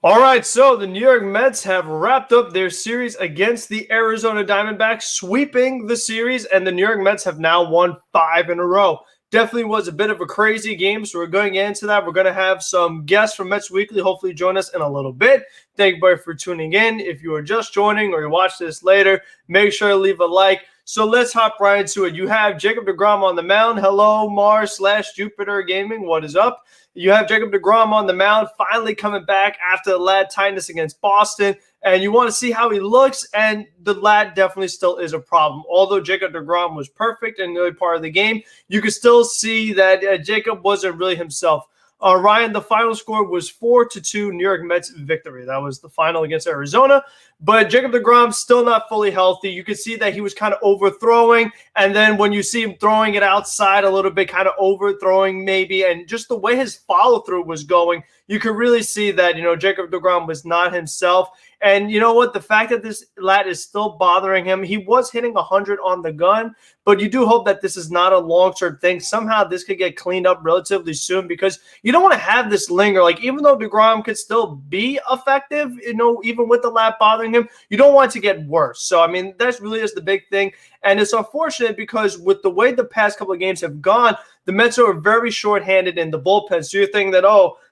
All right, so the New York Mets have wrapped up their series against the Arizona Diamondbacks, sweeping the series, and the New York Mets have now won 5 in a row. Definitely was a bit of a crazy game, so we're going into that. We're going to have some guests from Mets Weekly hopefully join us in a little bit. Thank you, everybody, for tuning in. If you are just joining or you watch this later, make sure to leave a like. So let's hop right into it. You have Jacob deGrom on the mound. Hello, Mars/Jupiter Gaming. What is up? You have Jacob deGrom on the mound, finally coming back after the lat tightness against Boston. And you want to see how he looks, and the lat definitely still is a problem. Although Jacob deGrom was perfect in the early part of the game, you could still see that Jacob wasn't really himself. Ryan, the final score was 4-2 New York Mets victory. That was the final against Arizona. But Jacob deGrom still not fully healthy. You could see that he was kind of overthrowing. And then when you see him throwing it outside a little bit, kind of overthrowing maybe, and just the way his follow-through was going, you could really see that, Jacob deGrom was not himself. And you know what? The fact that this lat is still bothering him, he was hitting 100 on the gun, but you do hope that this is not a long-term thing. Somehow this could get cleaned up relatively soon, because you don't want to have this linger. Like, even though deGrom could still be effective, even with the lat bothering him, you don't want it to get worse. So, I mean, that really is the big thing. And it's unfortunate because with the way the past couple of games have gone, the Mets are very short-handed in the bullpen. So you're thinking that,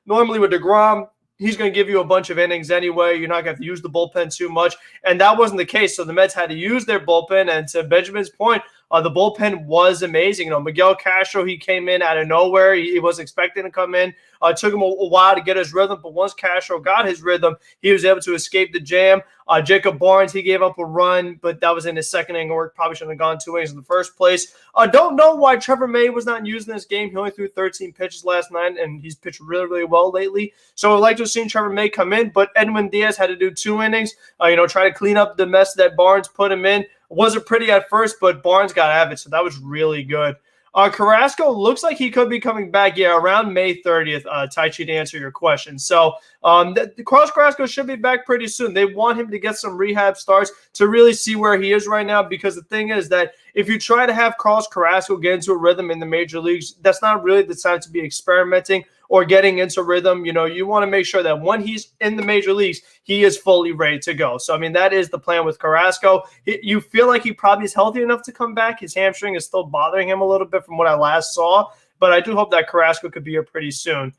normally with deGrom, he's going to give you a bunch of innings anyway. You're not going to have to use the bullpen too much. And that wasn't the case. So the Mets had to use their bullpen. And to Benjamin's point, the bullpen was amazing. Miguel Castro, he came in out of nowhere. He was expecting to come in. It took him a while to get his rhythm. But once Castro got his rhythm, he was able to escape the jam. Jacob Barnes, he gave up a run, but that was in his second inning work. Probably shouldn't have gone 2 innings in the first place. Don't know why Trevor May was not used in this game. He only threw 13 pitches last night, and he's pitched really, really well lately. So I'd like to have seen Trevor May come in, but Edwin Diaz had to do 2 innings, try to clean up the mess that Barnes put him in. Wasn't pretty at first, but Barnes got out of it, so that was really good. Carrasco looks like he could be coming back, around May 30th, Taichi, to answer your question. So Carlos Carrasco should be back pretty soon. They want him to get some rehab starts to really see where he is right now, because the thing is that if you try to have Carlos Carrasco get into a rhythm in the major leagues, that's not really the time to be experimenting or getting into rhythm. You want to make sure that when he's in the major leagues, he is fully ready to go. So, I mean, that is the plan with Carrasco. You feel like he probably is healthy enough to come back. His hamstring is still bothering him a little bit from what I last saw, but I do hope that Carrasco could be here pretty soon.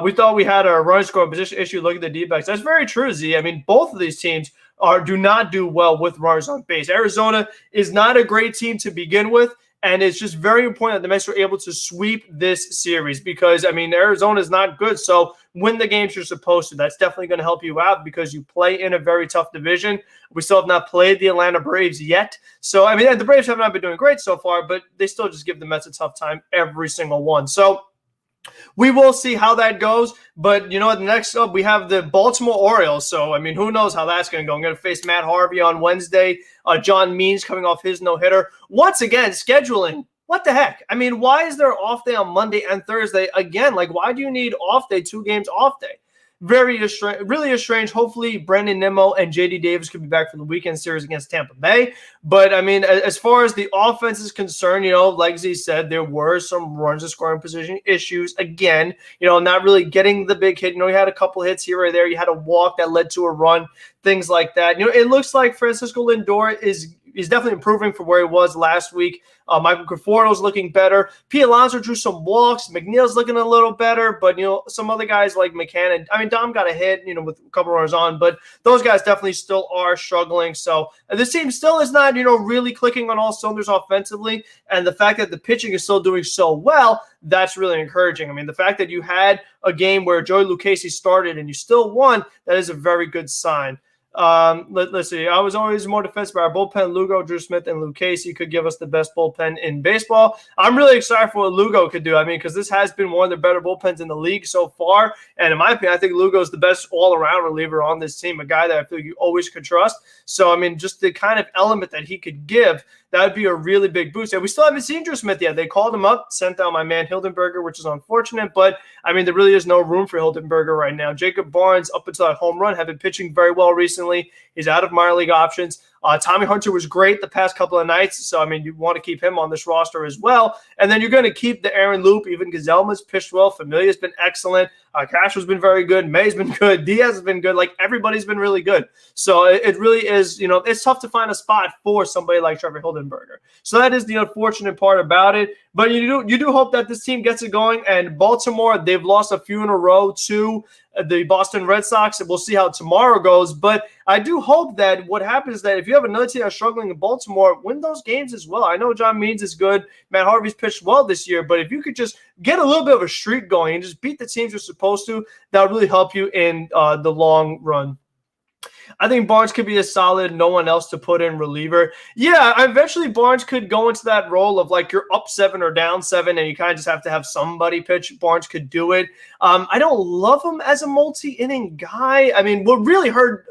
We thought we had a run scoring position issue. Look at the D-backs. That's very true, Z. I mean, both of these teams do not do well with runners on base. Arizona is not a great team to begin with, and it's just very important that the Mets are able to sweep this series because, I mean, Arizona is not good. So win the games you're supposed to. That's definitely going to help you out because you play in a very tough division. We still have not played the Atlanta Braves yet. So, I mean, the Braves have not been doing great so far, but they still just give the Mets a tough time every single one. So we will see how that goes. But, next up we have the Baltimore Orioles. So, I mean, who knows how that's going to go. I'm going to face Matt Harvey on Wednesday. John Means coming off his no-hitter. Once again, scheduling. What the heck? I mean, why is there off day on Monday and Thursday? Again, like, why do you need off day, 2 games off day? Really strange. Hopefully, Brandon Nimmo and J.D. Davis could be back for the weekend series against Tampa Bay. But, I mean, as far as the offense is concerned, like Z said, there were some runs and scoring position issues. Again, not really getting the big hit. You had a couple hits here or there. You had a walk that led to a run, things like that. It looks like Francisco Lindor is definitely improving from where he was last week. Michael Conforto's looking better. P. Alonso drew some walks. McNeil's looking a little better, but, some other guys like McCann, I mean, Dom got a hit, with a couple runners on, but those guys definitely still are struggling. So this team still is not, really clicking on all cylinders offensively, and the fact that the pitching is still doing so well, that's really encouraging. I mean, the fact that you had a game where Joey Lucchesi started and you still won, that is a very good sign. Let's see. I was always more defensive by our bullpen. Lugo, Drew Smith, and Lucchesi could give us the best bullpen in baseball. I'm really excited for what Lugo could do. I mean, because this has been one of the better bullpens in the league so far. And in my opinion, I think Lugo is the best all-around reliever on this team, a guy that I feel you always could trust. So, I mean, just the kind of element that he could give, that would be a really big boost. And we still haven't seen Drew Smith yet. They called him up, sent out my man Hildenberger, which is unfortunate. But, I mean, there really is no room for Hildenberger right now. Jacob Barnes, up until that home run, have been pitching very well recently. He's out of minor league options. Tommy Hunter was great the past couple of nights. So, I mean, you want to keep him on this roster as well. And then you're going to keep the Aaron Loop. Even Gazelma's pitched well. Familia's been excellent. Castro's been very good. May's been good. Diaz has been good. Like, everybody's been really good. So it really is, it's tough to find a spot for somebody like Trevor Hildenberger. So that is the unfortunate part about it. But you do hope that this team gets it going. And Baltimore, they've lost a few in a row to the Boston Red Sox, and we'll see how tomorrow goes. But I do hope that what happens is that if you have another team that's struggling in Baltimore, win those games as well. I know John Means is good. Matt Harvey's pitched well this year, but if you could just get a little bit of a streak going and just beat the teams you're supposed to, that would really help you in the long run. I think Barnes could be a solid no one else to put in reliever. Yeah, eventually Barnes could go into that role of like you're up 7 or down 7 and you kind of just have to have somebody pitch. Barnes could do it. I don't love him as a multi-inning guy. I mean, what really hurt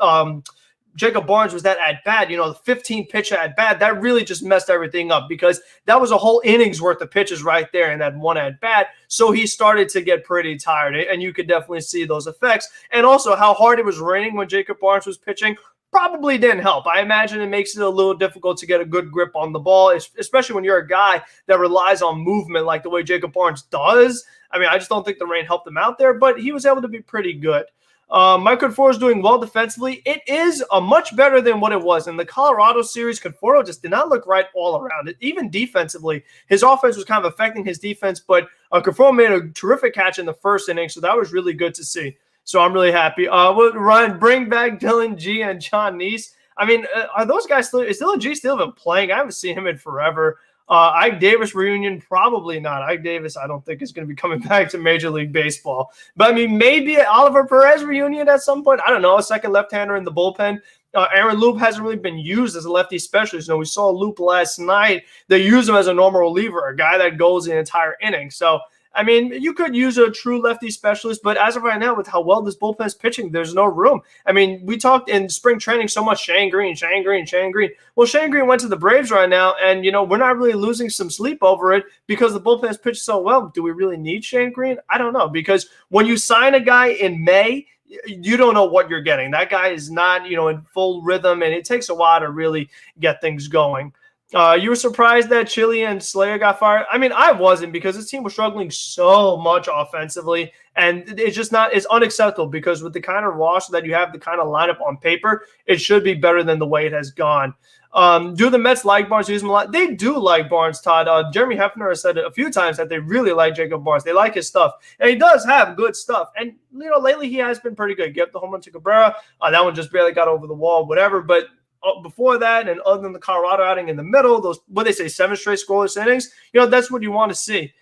Jacob Barnes was that at bat, the 15 pitch at bat, that really just messed everything up because that was a whole inning's worth of pitches right there in that one at bat. So he started to get pretty tired, and you could definitely see those effects. And also how hard it was raining when Jacob Barnes was pitching probably didn't help. I imagine it makes it a little difficult to get a good grip on the ball, especially when you're a guy that relies on movement like the way Jacob Barnes does. I mean, I just don't think the rain helped him out there, but he was able to be pretty good. Mike Conforto is doing well defensively. It is much better than what it was. In the Colorado series, Conforto just did not look right all around it. Even defensively, his offense was kind of affecting his defense, but Conforto made a terrific catch in the first inning, so that was really good to see. So I'm really happy. Ryan, bring back Dylan G and John Neese. I mean, are those guys still – is Dylan G still even playing? I haven't seen him in forever. Ike Davis reunion, probably not. Ike Davis, I don't think is going to be coming back to Major League Baseball. But, I mean, maybe an Oliver Perez reunion at some point. I don't know, a second left-hander in the bullpen. Aaron Loop hasn't really been used as a lefty specialist. We saw Loop last night. They use him as a normal reliever, a guy that goes the entire inning. So, I mean, you could use a true lefty specialist, but as of right now, with how well this bullpen is pitching, there's no room. I mean, we talked in spring training so much Shane Green. Well, Shane Green went to the Braves right now, and, we're not really losing some sleep over it because the bullpen has pitched so well. Do we really need Shane Green? I don't know, because when you sign a guy in May, you don't know what you're getting. That guy is not, in full rhythm, and it takes a while to really get things going. You were surprised that Chile and Slayer got fired? I mean, I wasn't, because this team was struggling so much offensively, and it's just not – it's unacceptable because with the kind of roster that you have, the kind of lineup on paper, it should be better than the way it has gone. Do the Mets like Barnes? Use him a lot? They do like Barnes, Todd. Jeremy Hefner has said it a few times that they really like Jacob Barnes. They like his stuff, and he does have good stuff. And, lately he has been pretty good. Give the home run to Cabrera. That one just barely got over the wall, whatever, but – before that, and other than the Colorado outing in the middle, those, what they say, 7 straight scoreless innings, that's what you want to see.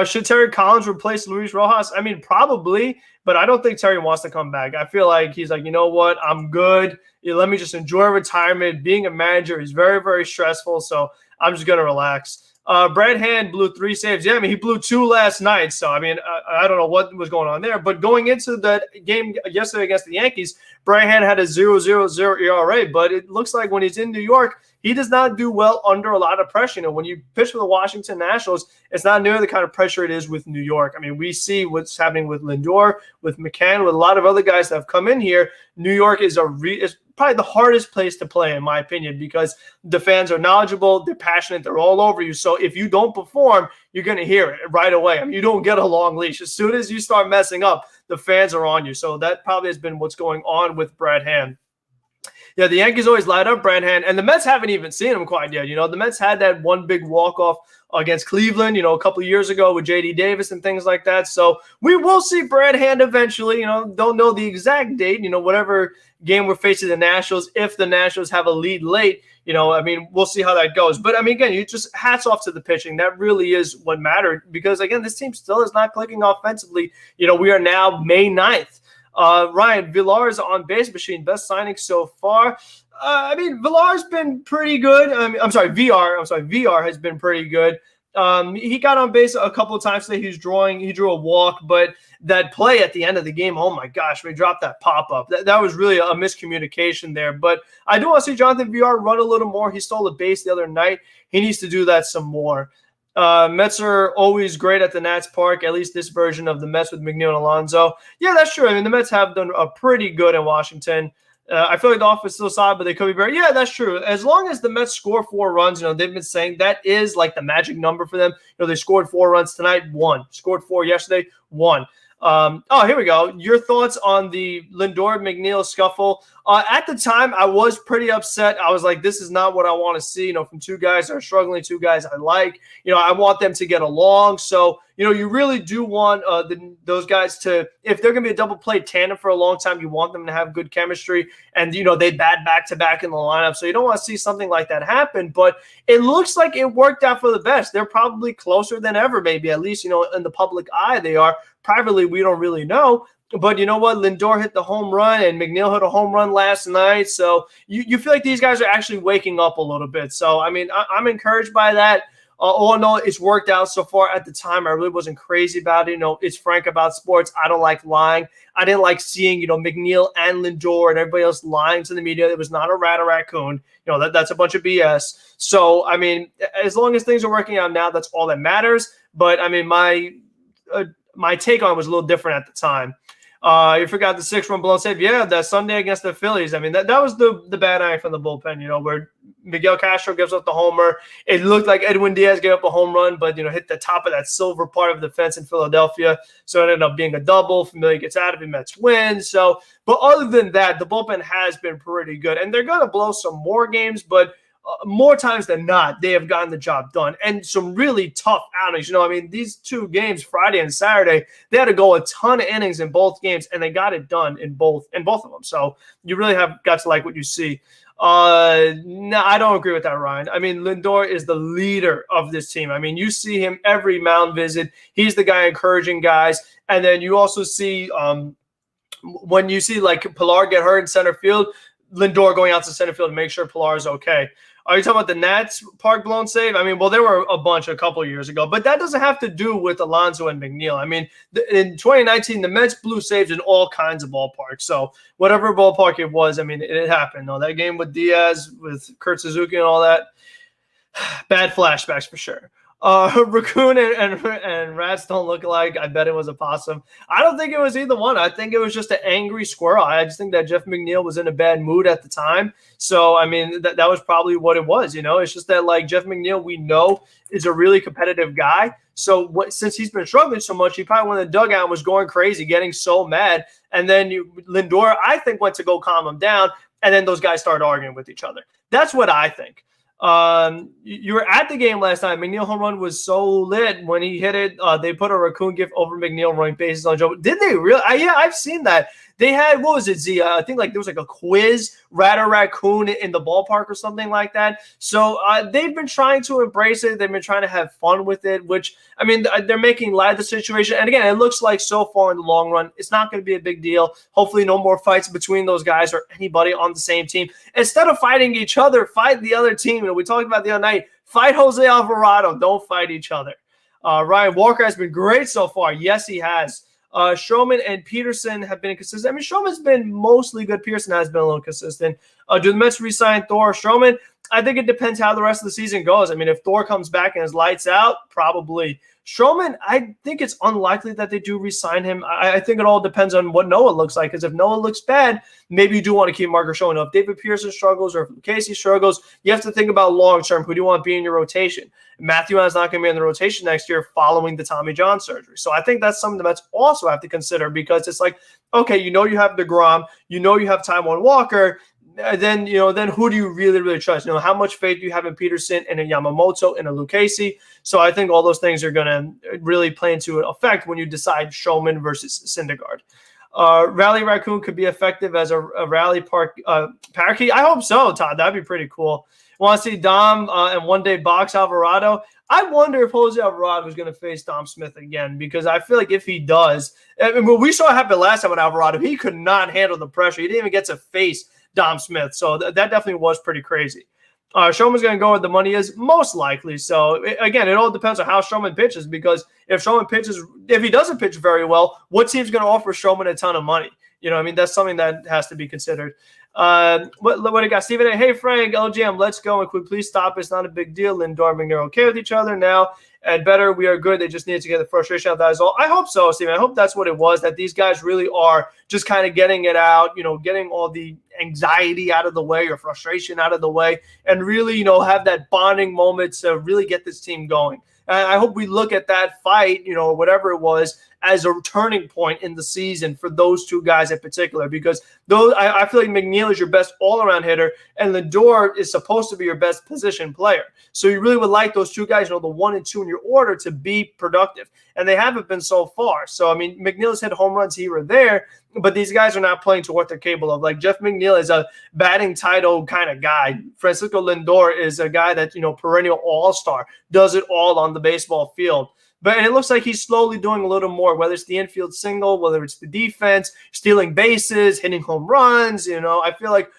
Should Terry Collins replace Luis Rojas? I mean, probably, but I don't think Terry wants to come back. I feel like he's like, you know what, I'm good. Let me just enjoy retirement. Being a manager is very, very stressful, so I'm just going to relax. Brad Hand blew 3 saves. Yeah, I mean, he blew 2 last night. So, I mean, I don't know what was going on there. But going into that game yesterday against the Yankees, Brad Hand had a 0.00 ERA. But it looks like when he's in New York, he does not do well under a lot of pressure. When you pitch for the Washington Nationals, it's not near the kind of pressure it is with New York. I mean, we see what's happening with Lindor, with McCann, with a lot of other guys that have come in here. New York is is probably the hardest place to play, in my opinion, because the fans are knowledgeable, they're passionate, they're all over you. So if you don't perform, you're going to hear it right away. I mean, you don't get a long leash. As soon as you start messing up, the fans are on you. So that probably has been what's going on with Brad Hand. Yeah, the Yankees always light up Brad Hand, and the Mets haven't even seen him quite yet. The Mets had that one big walk-off against Cleveland, a couple of years ago with J.D. Davis and things like that. So we will see Brad Hand eventually. Don't know the exact date, whatever game we're facing the Nationals. If the Nationals have a lead late, I mean, we'll see how that goes. But, I mean, again, you just hats off to the pitching. That really is what mattered because, again, this team still is not clicking offensively. We are now May 9th. Ryan, Villar's on base machine, best signing so far. I mean, Villar's been pretty good. VR has been pretty good. He got on base a couple of times today. He drew a walk, but that play at the end of the game, oh my gosh, we dropped that pop-up. That was really a miscommunication there. But I do want to see Jonathan VR run a little more. He stole a base the other night. He needs to do that some more. Mets are always great at the Nats Park, at least this version of the Mets with McNeil and Alonso. Yeah, that's true. I mean, the Mets have done a pretty good in Washington. I feel like the offense is still solid, but they could be better. Yeah, that's true. As long as the Mets score 4 runs, they've been saying that is like the magic number for them. They scored 4 runs tonight, 1. Scored 4 yesterday, 1. Oh, here we go. Your thoughts on the Lindor-McNeil scuffle. At the time, I was pretty upset. I was like, this is not what I want to see, from two guys that are struggling, two guys I like. I want them to get along. So, you really do want those guys to, if they're going to be a double play tandem for a long time, you want them to have good chemistry. And, they bat back-to-back in the lineup. So you don't want to see something like that happen. But it looks like it worked out for the best. They're probably closer than ever, maybe, at least, in the public eye they are. Privately, we don't really know. But you know what? Lindor hit the home run and McNeil hit a home run last night. So you feel like these guys are actually waking up a little bit. So, I'm encouraged by that. All in all, it's worked out so far. At the time, I really wasn't crazy about it. It's frank about sports. I don't like lying. I didn't like seeing, McNeil and Lindor and everybody else lying to the media. It was not a rat or raccoon. That's a bunch of BS. So, as long as things are working out now, that's all that matters. But, my take on it was a little different at the time. You forgot the 6-run blown save. Yeah, that Sunday against the Phillies. That was the bad eye from the bullpen, where Miguel Castro gives up the homer. It looked like Edwin Diaz gave up a home run, but, hit the top of that silver part of the fence in Philadelphia. So it ended up being a double. Familia gets out of it, Mets win. So, but other than that, the bullpen has been pretty good. And they're going to blow some more games, but more times than not, they have gotten the job done. And some really tough outings. These two games, Friday and Saturday, they had to go a ton of innings in both games, and they got it done in both of them. So you really have got to like what you see. No, I don't agree with that, Ryan. Lindor is the leader of this team. You see him every mound visit. He's the guy encouraging guys. And then you also see when you see like Pilar get hurt in center field, Lindor going out to center field to make sure Pilar is okay. Are you talking about the Nats park blown save? Well, there were a bunch a couple of years ago, but that doesn't have to do with Alonso and McNeil. In 2019, the Mets blew saves in all kinds of ballparks. So whatever ballpark it was, it happened. No, that game with Diaz, with Kurt Suzuki and all that, bad flashbacks for sure. Raccoon and rats don't look alike. I bet it was a possum. I don't think it was either one. I think it was just an angry squirrel. I just think that Jeff McNeil was in a bad mood at the time. So, that was probably what it was. It's just that, like, Jeff McNeil, we know, is a really competitive guy. So since he's been struggling so much, he probably went in the dugout and was going crazy, getting so mad. And then Lindor, I think, went to go calm him down. And then those guys started arguing with each other. That's what I think. You were at the game last night. McNeil home run was so lit when he hit it. They put a raccoon gif over McNeil running bases on Joe. Did they really? Yeah, I've seen that. They had, what was it, Zia? I think there was a quiz, rat or raccoon in the ballpark or something like that. So they've been trying to embrace it. They've been trying to have fun with it, which, they're making light of the situation. And again, it looks like so far in the long run, it's not going to be a big deal. Hopefully no more fights between those guys or anybody on the same team. Instead of fighting each other, fight the other team. We talked about the other night, fight Jose Alvarado. Don't fight each other. Ryan Walker has been great so far. Yes, he has. Stroman and Peterson have been consistent. Stroman's been mostly good. Peterson has been a little consistent. Do the Mets re-sign Thor or Stroman? I think it depends how the rest of the season goes. If Thor comes back and is lights out, probably. Stroman, I think it's unlikely that they do re-sign him. I think it all depends on what Noah looks like, because if Noah looks bad, maybe you do want to keep Marcus Stroman. If David Pearson struggles or if Casey struggles, you have to think about long-term. Who do you want to be in your rotation? Matthew is not going to be in the rotation next year following the Tommy John surgery. So I think that's something the Mets also have to consider, because it's like, okay, you have deGrom, you have Taijuan Walker. Then who do you really, really trust? How much faith do you have in Peterson and in Yamamoto and in Lucchesi? So I think all those things are going to really play into effect when you decide Stroman versus Syndergaard. Rally Raccoon could be effective as a rally parakeet. I hope so, Todd. That'd be pretty cool. Want to see Dom and one day box Alvarado? I wonder if Jose Alvarado is going to face Dom Smith again, because I feel like if he does, we saw it happen last time with Alvarado. He could not handle the pressure. He didn't even get to face Dom Smith. So that definitely was pretty crazy. Stroman's going to go where the money is, most likely. So, again, it all depends on how Stroman pitches, because if he doesn't pitch very well, what team's going to offer Stroman a ton of money? That's something that has to be considered. What do you got? Stephen A. Hey, Frank, LGM, let's go. And could we please stop? It's not a big deal. Lindor and McNeil are okay with each other now. And better, we are good. They just needed to get the frustration out. That is all. I hope so, Stephen. I hope that's what it was, that these guys really are just kind of getting it out, getting all the anxiety out of the way or frustration out of the way, and really, have that bonding moment to really get this team going. And I hope we look at that fight, or whatever it was, as a turning point in the season for those two guys in particular, because those I feel like McNeil is your best all-around hitter and Lindor is supposed to be your best position player. So you really would like those two guys, the 1 and 2 in your order, to be productive. And they haven't been so far. So, I mean, McNeil's hit home runs here or there, but these guys are not playing to what they're capable of. Like Jeff McNeil is a batting title kind of guy. Francisco Lindor is a guy that, perennial all-star, does it all on the baseball field. And it looks like he's slowly doing a little more, whether it's the infield single, whether it's the defense, stealing bases, hitting home runs. I feel like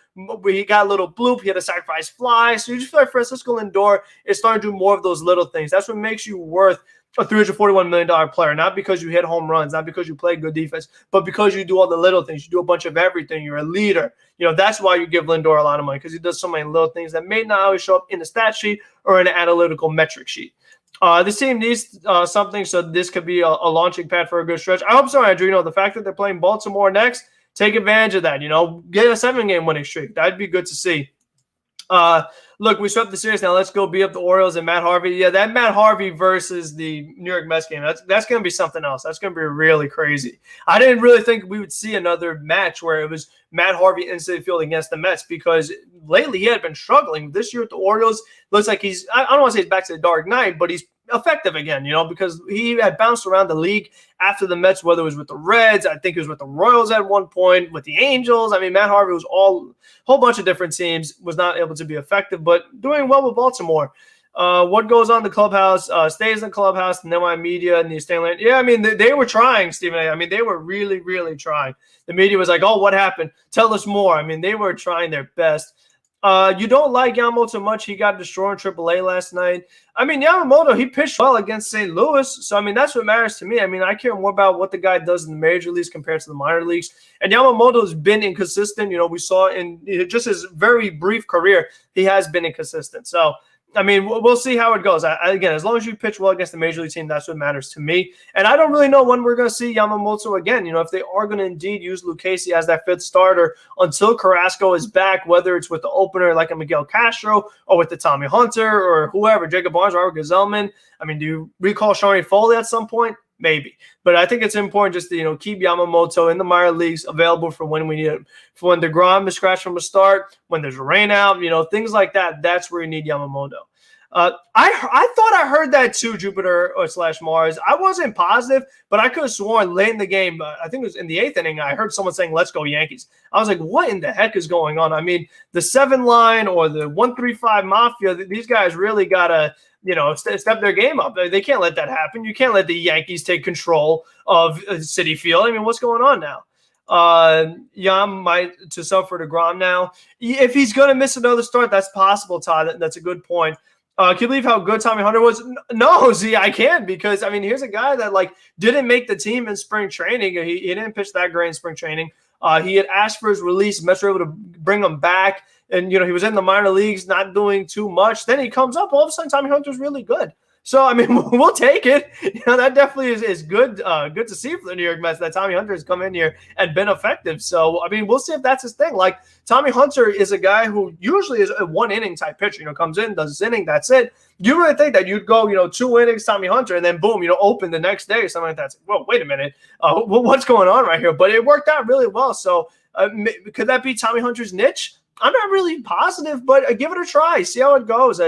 he got a little bloop. He had a sacrifice fly. So you just feel like Francisco Lindor is starting to do more of those little things. That's what makes you worth a $341 million player, not because you hit home runs, not because you play good defense, but because you do all the little things. You do a bunch of everything. You're a leader. That's why you give Lindor a lot of money, because he does so many little things that may not always show up in the stat sheet or in an analytical metric sheet. This team needs something, so this could be a launching pad for a good stretch. I hope so, Andrew. The fact that they're playing Baltimore next, take advantage of that. Get a 7-game winning streak. That'd be good to see. Look, we swept the series. Now let's go beat up the Orioles and Matt Harvey. Yeah, that Matt Harvey versus the New York Mets game, that's going to be something else. That's going to be really crazy. I didn't really think we would see another match where it was Matt Harvey in Citi Field against the Mets, because lately he had been struggling. This year with the Orioles, looks like I don't want to say he's back to the dark night, but he's effective again, because he had bounced around the league after the Mets, whether it was with the Reds, I think it was with the Royals at one point, with the Angels. I mean, Matt Harvey was a whole bunch of different teams, was not able to be effective, but doing well with Baltimore. What goes on in the clubhouse stays in the clubhouse, and then my media and the Stanley. Yeah, I mean, they were trying, Stephen A. I mean, they were really, really trying. The media was like, oh, what happened? Tell us more. I mean, they were trying their best. You don't like Yamamoto much. He got destroyed in AAA last night. I mean, Yamamoto, he pitched well against St. Louis. So, I mean, that's what matters to me. I mean, I care more about what the guy does in the major leagues compared to the minor leagues. And Yamamoto has been inconsistent. We saw in just his very brief career, he has been inconsistent. So, I mean, we'll see how it goes. Again, as long as you pitch well against the major league team, that's what matters to me. And I don't really know when we're going to see Yamamoto again. If they are going to indeed use Lucchesi as that fifth starter until Carrasco is back, whether it's with the opener like a Miguel Castro or with the Tommy Hunter or whoever, Jacob Barnes, Robert Gazelman. I mean, do you recall Shawnee Foley at some point? Maybe. But I think it's important just to, keep Yamamoto in the minor leagues available for when we need him. For when deGrom is scratched from a start, when there's a rain out, things like that. That's where you need Yamamoto. I thought I heard that too, Jupiter / Mars. I wasn't positive, but I could have sworn late in the game, I think it was in the 8th inning, I heard someone saying, let's go Yankees. I was like, what in the heck is going on? I mean, the 7 line or the 1-3-5 Mafia, these guys really got to, step their game up. They can't let that happen. You can't let the Yankees take control of Citi Field. I mean, what's going on now? Yam might to suffer deGrom now. If he's going to miss another start, that's possible, Todd. That's a good point. Can you believe how good Tommy Hunter was? No, Z, I can't, because, I mean, here's a guy that, didn't make the team in spring training. He didn't pitch that great in spring training. He had asked for his release. Mets were able to bring him back. And, he was in the minor leagues, not doing too much. Then he comes up. All of a sudden, Tommy Hunter's really good. So, I mean, we'll take it. That definitely is good good to see for the New York Mets that Tommy Hunter has come in here and been effective. So, I mean, we'll see if that's his thing. Tommy Hunter is a guy who usually is a one-inning type pitcher. Comes in, does his inning, that's it. You really think that you'd go, 2 innings, Tommy Hunter, and then boom, open the next day or something like that. It's like, whoa, wait a minute. What's going on right here? But it worked out really well. So, could that be Tommy Hunter's niche? I'm not really positive, but give it a try. See how it goes.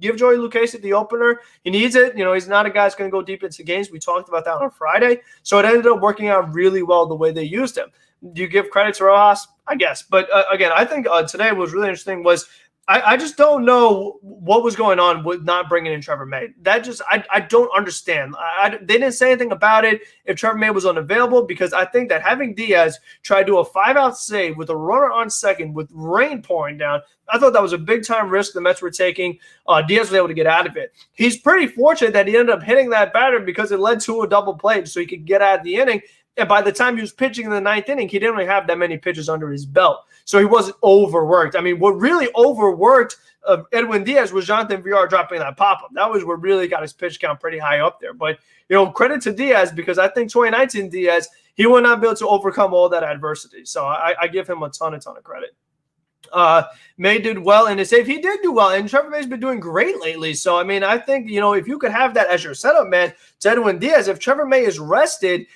Give Joey Lucchesi the opener. He needs it. He's not a guy that's going to go deep into games. We talked about that on Friday. So it ended up working out really well the way they used him. Do you give credit to Rojas? I guess. But, again, I think today was really interesting was I just don't know what was going on with not bringing in Trevor May. That just I don't understand. They didn't say anything about it if Trevor May was unavailable, because I think that having Diaz try to do a 5-out save with a runner on second with rain pouring down, I thought that was a big-time risk the Mets were taking. Diaz was able to get out of it. He's pretty fortunate that he ended up hitting that batter because it led to a double play so he could get out of the inning. And by the time he was pitching in the 9th inning, he didn't really have that many pitches under his belt. So he wasn't overworked. I mean, what really overworked Edwin Diaz was Jonathan Villar dropping that pop-up. That was what really got his pitch count pretty high up there. But, credit to Diaz, because I think 2019 Diaz, he will not be able to overcome all that adversity. So I give him a ton of credit. May did well in his save. He did do well, and Trevor May's been doing great lately. So, I mean, I think, if you could have that as your setup man to Edwin Diaz, if Trevor May is rested,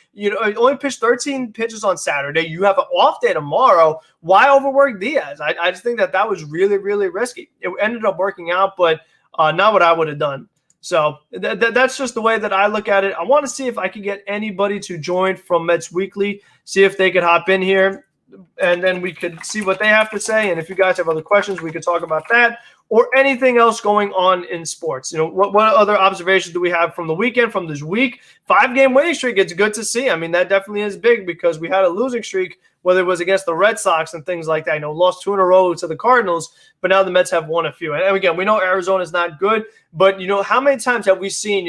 only pitched 13 pitches on Saturday. You have an off day tomorrow. Why overwork Diaz? I just think that was really, really risky. It ended up working out, but not what I would have done. So that's just the way that I look at it. I want to see if I can get anybody to join from Mets Weekly, see if they could hop in here, and then we could see what they have to say. And if you guys have other questions, we could talk about that or anything else going on in sports. What other observations do we have from the weekend, from this week? 5-game winning streak. It's good to see. I mean, that definitely is big because we had a losing streak, whether it was against the Red Sox and things like that. Lost 2 in a row to the Cardinals, but now the Mets have won a few. And again, we know Arizona is not good, but how many times have we seen,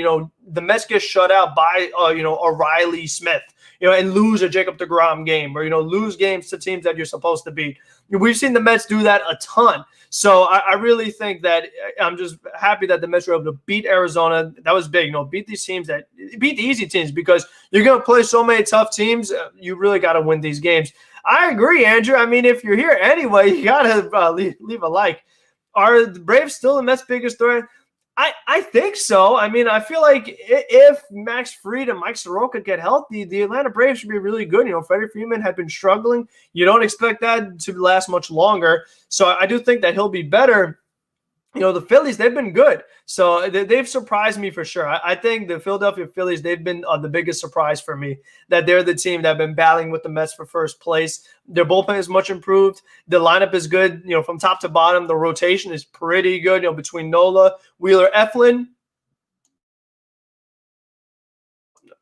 the Mets get shut out by, a Riley Smith, and lose a Jacob deGrom game or, lose games to teams that you're supposed to beat. We've seen the Mets do that a ton. So I really think that I'm just happy that the Mets were able to beat Arizona. That was big, beat these teams beat the easy teams because you're going to play so many tough teams. You really got to win these games. I agree, Andrew. I mean, if you're here anyway, you got to leave a like. Are the Braves still the Mets' biggest threat? I think so. I mean, I feel like if Max Fried and Mike Soroka get healthy, the Atlanta Braves should be really good. Freddie Freeman had been struggling. You don't expect that to last much longer. So I do think that he'll be better. The Phillies, they've been good. So they've surprised me for sure. I think the Philadelphia Phillies, they've been the biggest surprise for me, that they're the team that have been battling with the Mets for first place. Their bullpen is much improved. The lineup is good, from top to bottom. The rotation is pretty good, between Nola, Wheeler, Eflin.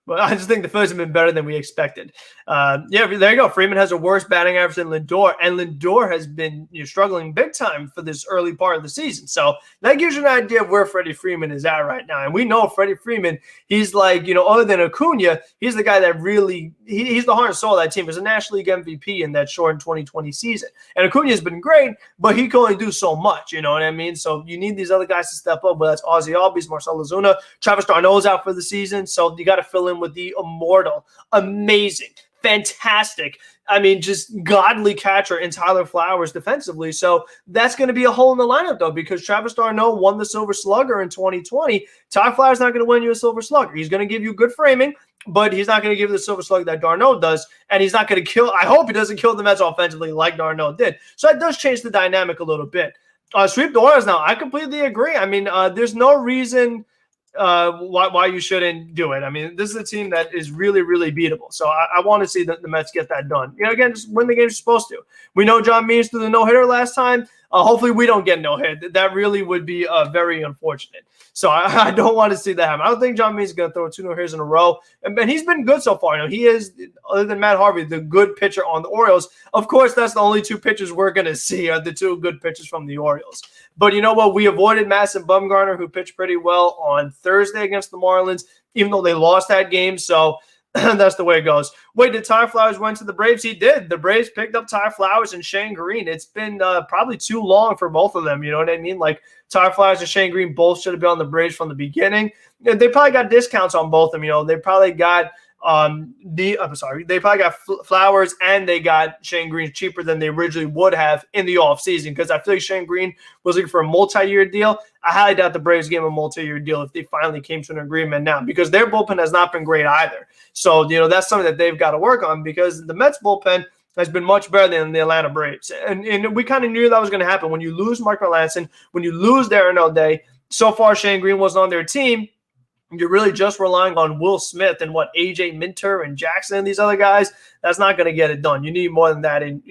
But I just think the Phillies have been better than we expected. There you go. Freeman has a worse batting average than Lindor, and Lindor has been struggling big time for this early part of the season. So that gives you an idea of where Freddie Freeman is at right now. And we know Freddie Freeman, he's like, other than Acuna, he's the guy that really he's the heart and soul of that team. He's a National League MVP in that short 2020 season. And Acuna has been great, but he can only do so much. You know what I mean? So you need these other guys to step up. Whether that's Ozzie Albies, Marcell Ozuna, Travis d'Arnaud's out for the season. So you got to fill in with the immortal, amazing, fantastic, I mean, just godly catcher in Tyler Flowers defensively. So that's going to be a hole in the lineup, though, because Travis d'Arnaud won the Silver Slugger in 2020. Tyler Flowers not going to win you a Silver Slugger. He's going to give you good framing, but he's not going to give you the Silver Slugger that d'Arnaud does, and he's not going to kill – I hope he doesn't kill the Mets offensively like d'Arnaud did. So that does change the dynamic a little bit. Sweep the Orioles now. I completely agree. I mean, there's no reason – why you shouldn't do it. I mean, this is a team that is really, really beatable. So I want to see the Mets get that done. Again, just win the games you're supposed to. We know John Means threw the no-hitter last time. Hopefully we don't get no-hit. That really would be very unfortunate. So I don't want to see that happen. I don't think John Means is going to throw 2 no-hitters in a row. And he's been good so far. He is, other than Matt Harvey, the good pitcher on the Orioles. Of course, that's the only 2 pitchers we're going to see are the 2 good pitchers from the Orioles. But you know what? We avoided Madison Bumgarner, who pitched pretty well on Thursday against the Marlins, even though they lost that game. So that's the way it goes. Wait, did Tyler Flowers went to the Braves? He did. The Braves picked up Tyler Flowers and Shane Green. It's been probably too long for both of them. You know what I mean? Like Tyler Flowers and Shane Green both should have been on the Braves from the beginning. They probably got discounts on both of them. They probably got they probably got Flowers and they got Shane Green cheaper than they originally would have in the offseason, because I feel like Shane Green was looking for a multi-year deal. I highly doubt the Braves gave him a multi-year deal if they finally came to an agreement now, because their bullpen has not been great either. So, that's something that they've got to work on, because the Mets bullpen has been much better than the Atlanta Braves. And we kind of knew that was going to happen. When you lose Mark Melancon, when you lose Darren O'Day, so far Shane Green wasn't on their team. You're really just relying on Will Smith and AJ Minter and Jackson and these other guys. That's not going to get it done. You need more than that. And,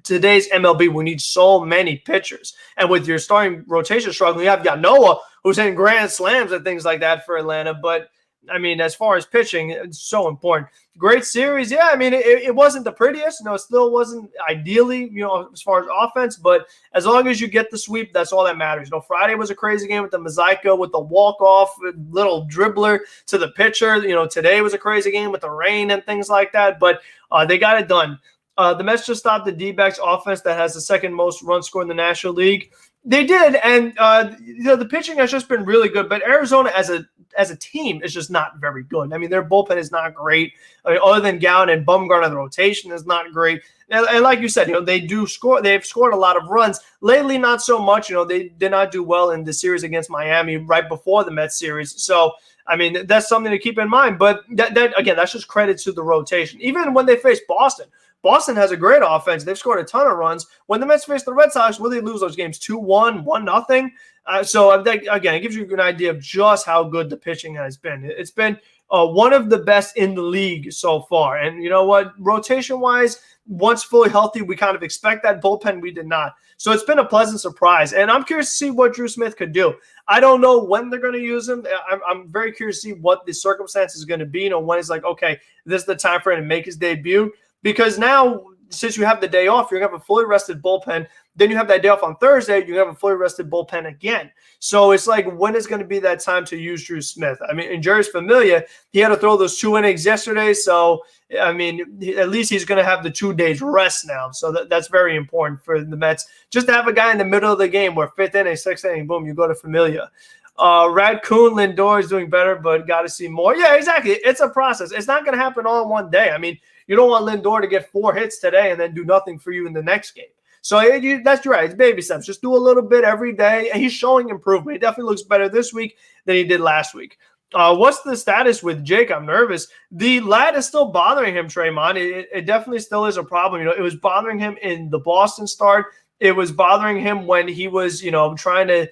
today's MLB, we need so many pitchers. And with your starting rotation struggling, you have got Noah, who's hitting grand slams and things like that for Atlanta. But, I mean, as far as pitching, it's so important. Great series. Yeah, I mean, it wasn't the prettiest. It still wasn't ideally, as far as offense. But as long as you get the sweep, that's all that matters. Friday was a crazy game with the Mozaico, with the walk-off little dribbler to the pitcher. Today was a crazy game with the rain and things like that. But they got it done. The Mets just stopped the D-backs offense that has the second most runs scored in the National League. They did, and the pitching has just been really good. But Arizona, as a team, is just not very good. I mean, their bullpen is not great. I mean, other than Gowan and Bumgarner, the rotation is not great. And like you said, they do score. They've scored a lot of runs lately, not so much. They did not do well in the series against Miami right before the Mets series. So, I mean, that's something to keep in mind. But that again, that's just credit to the rotation. Even when they face Boston. Boston has a great offense. They've scored a ton of runs. When the Mets face the Red Sox, will they lose those games 2-1, 1-0? So, again, it gives you an idea of just how good the pitching has been. It's been one of the best in the league so far. And you know what? Rotation-wise, once fully healthy, we kind of expect that. Bullpen, we did not. So it's been a pleasant surprise. And I'm curious to see what Drew Smith could do. I don't know when they're going to use him. I'm very curious to see what the circumstances is going to be. When it's like, okay, this is the time for him to make his debut. Because now, since you have the day off, you're going to have a fully rested bullpen. Then you have that day off on Thursday, you're going to have a fully rested bullpen again. So it's like, when is going to be that time to use Drew Smith? I mean, in Jeurys Familia, he had to throw those 2 innings yesterday. So, I mean, at least he's going to have the 2 days rest now. So that's very important for the Mets. Just to have a guy in the middle of the game where 5th inning, 6th inning, boom, you go to Familia. Raccoon Lindor is doing better, but got to see more. Yeah, exactly. It's a process. It's not going to happen all in one day. I mean, you don't want Lindor to get 4 hits today and then do nothing for you in the next game. So that's right. It's baby steps. Just do a little bit every day, and he's showing improvement. He definitely looks better this week than he did last week. What's the status with Jake? I'm nervous. The lat is still bothering him, Traymon. It definitely still is a problem. It was bothering him in the Boston start. It was bothering him when he was, trying to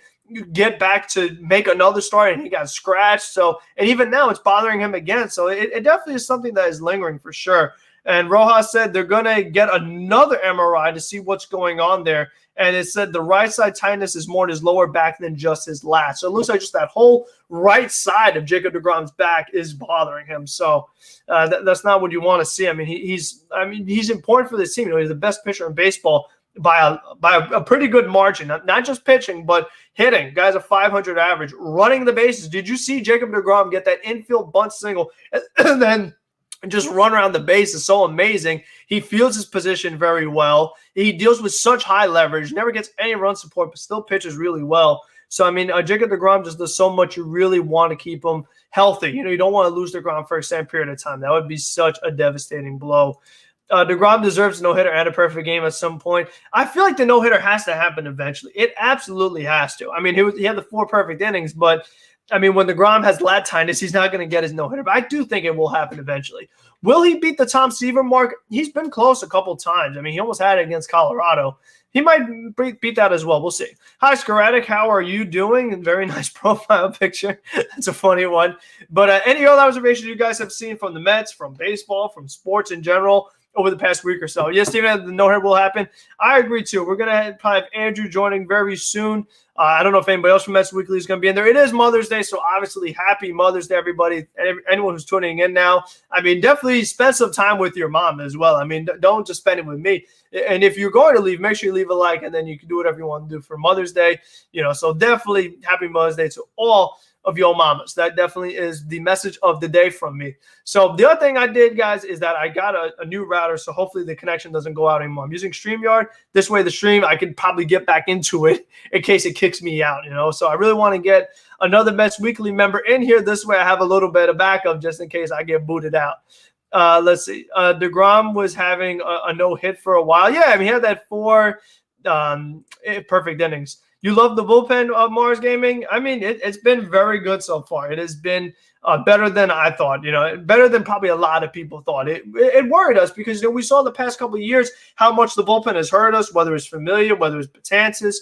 get back to make another start, and he got scratched. So, and even now it's bothering him again. So it definitely is something that is lingering for sure. And Rojas said they're going to get another MRI to see what's going on there. And it said the right side tightness is more in his lower back than just his lat. So it looks like just that whole right side of Jacob deGrom's back is bothering him. So that's not what you want to see. I mean, he's important for this team. He's the best pitcher in baseball by a pretty good margin. Not just pitching, but hitting. Guys, a 500 average, running the bases. Did you see Jacob deGrom get that infield bunt single and then just run around the base? Is so amazing. He fields his position very well. He deals with such high leverage, never gets any run support, but still pitches really well. So, I mean, Jacob deGrom just does so much. You really want to keep him healthy. You don't want to lose deGrom for a extended period of time. That would be such a devastating blow. deGrom deserves a no-hitter and a perfect game at some point. I feel like the no-hitter has to happen eventually. It absolutely has to. I mean, he had the 4 perfect innings, but I mean, when deGrom has lat tightness, he's not going to get his no-hitter. But I do think it will happen eventually. Will he beat the Tom Seaver mark? He's been close a couple times. I mean, he almost had it against Colorado. He might beat that as well. We'll see. Hi, Schoratic. How are you doing? Very nice profile picture. That's a funny one. But any other observations you guys have seen from the Mets, from baseball, from sports in general over the past week or so? Yes, Steven, the no-hitter will happen. I agree, too. We're going to probably have Andrew joining very soon. I don't know if anybody else from Mets Weekly is going to be in there. It is Mother's Day, so obviously happy Mother's Day, everybody, anyone who's tuning in now. I mean, definitely spend some time with your mom as well. I mean, don't just spend it with me. And if you're going to leave, make sure you leave a like, and then you can do whatever you want to do for Mother's Day. So definitely happy Mother's Day to all of your mamas. That definitely is the message of the day from me. So the other thing I did, guys, is that I got a new router, so hopefully the connection doesn't go out anymore. I'm using StreamYard. This way the stream, I can probably get back into it in case it kicks me out, So I really want to get another Mets Weekly member in here. This way I have a little bit of backup just in case I get booted out. Let's see. deGrom was having a no-hit for a while. Yeah, I mean, he had that 4 perfect innings. You love the bullpen of Mars Gaming? I mean, it's been very good so far. It has been better than I thought, better than probably a lot of people thought. It worried us because we saw the past couple of years how much the bullpen has hurt us, whether it's Familia, whether it's Betances,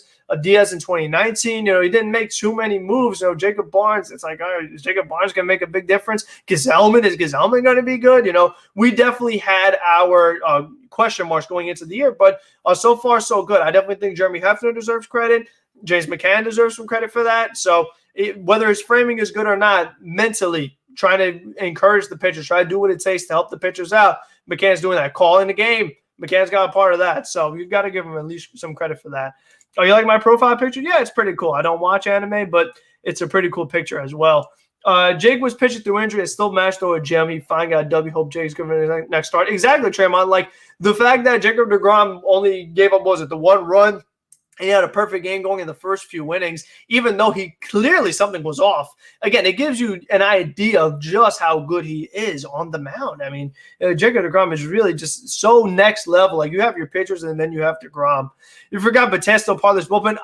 Diaz in 2019. He didn't make too many moves. Jacob Barnes, it's like, is Jacob Barnes going to make a big difference? Is Gesellman going to be good? We definitely had our question marks going into the year, but so far so good. I definitely think Jeremy Hefner deserves credit. James McCann deserves some credit for that. So whether his framing is good or not, mentally trying to encourage the pitchers, try to do what it takes to help the pitchers out. McCann's doing that. Calling the game. McCann's got a part of that. So you've got to give him at least some credit for that. Oh, you like my profile picture? Yeah, it's pretty cool. I don't watch anime, but it's a pretty cool picture as well. Jake was pitching through injury. It's still matched over Jim. He finally got a W. Hope Jake's giving his next start. Exactly, Traymon. Like the fact that Jacob deGrom only gave up, the 1 run And he had a perfect game going in the first few innings, even though he clearly something was off. Again, it gives you an idea of just how good he is on the mound. I mean, Jacob deGrom is really just so next level. Like, you have your pitchers and then you have deGrom. You forgot Betances still part of this bullpen.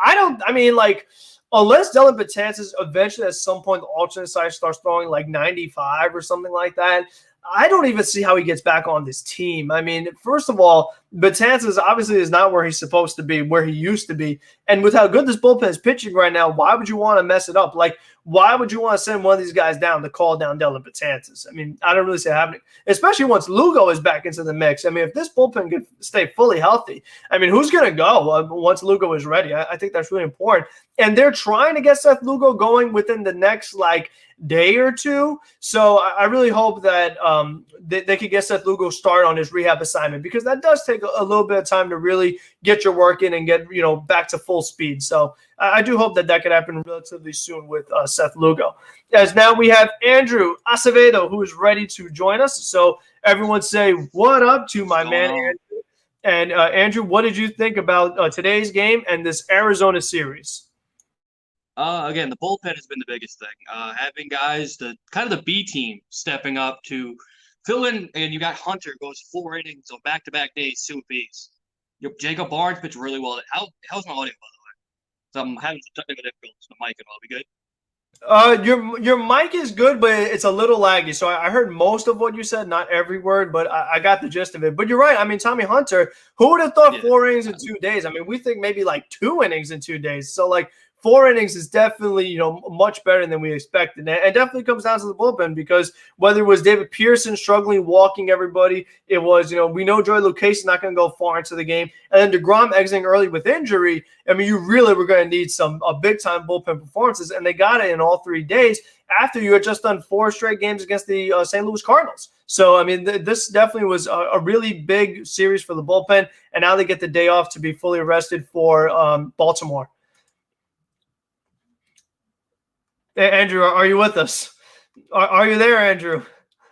Unless Dylan Betances eventually at some point the alternate side starts throwing like 95 or something like that, I don't even see how he gets back on this team. I mean, first of all, Betances obviously is not where he's supposed to be, where he used to be. And with how good this bullpen is pitching right now, why would you want to mess it up? Like, why would you want to send one of these guys down to call down Dylan Betances? I mean, I don't really see it happening, especially once Lugo is back into the mix. I mean, if this bullpen could stay fully healthy, I mean, who's going to go once Lugo is ready? I think that's really important. And they're trying to get Seth Lugo going within the next, day or two. So I really hope that they could get Seth Lugo started on his rehab assignment, because that does take a little bit of time to really get your work in and get, back to full speed. So I do hope that could happen relatively soon with Seth Lugo. As now we have Andrew Acevedo, who is ready to join us. So everyone say what up to my man, Andrew. And Andrew, what did you think about today's game and this Arizona series? Again, the bullpen has been the biggest thing. Having guys, the B team stepping up to fill in, and you got Hunter goes 4 innings on back-to-back days, 2 apiece. Jacob Barnes pitched really well. How's my audio, by the way? So I'm having some technical difficulties with the mic, and I'll be Your good. mic is good, but it's a little laggy. So I heard most of what you said, not every word, but I got the gist of it. But you're right. I mean, Tommy Hunter, who would have thought 4 innings in 2 days? I mean, we think maybe 2 innings in 2 days. So 4 innings is definitely, much better than we expected. And it definitely comes down to the bullpen, because whether it was David Pearson struggling, walking everybody, it was, we know Joey Lucchesi is not going to go far into the game. And then deGrom exiting early with injury. I mean, you really were going to need some big-time bullpen performances, and they got it in all 3 days after you had just done 4 straight games against the St. Louis Cardinals. So, I mean, this definitely was a really big series for the bullpen, and now they get the day off to be fully rested for Baltimore. Hey, Andrew, are you with us? Are you there, Andrew?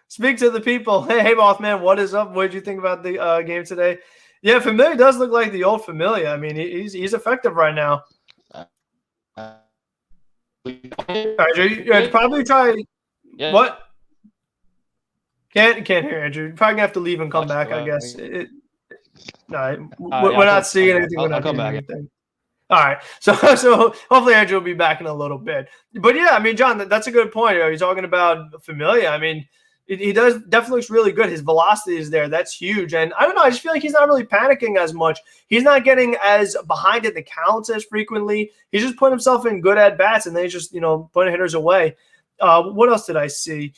Speak to the people. Hey, Mothman, what is up? What did you think about the game today? Yeah, Familia does look like the old Familia. I mean, he's effective right now. All right, you probably try. Yeah. What? Can't hear Andrew. You're probably gonna have to leave and come back. I guess. No, we're not seeing anything. We're not hearing anything. All right, so hopefully Andrew will be back in a little bit. But yeah, I mean, John, that's a good point. You're talking about Familia. I mean, he definitely looks really good. His velocity is there. That's huge. And I don't know, I just feel like he's not really panicking as much. He's not getting as behind in the counts as frequently. He's just putting himself in good at bats, and then he's just putting hitters away. What else did I see?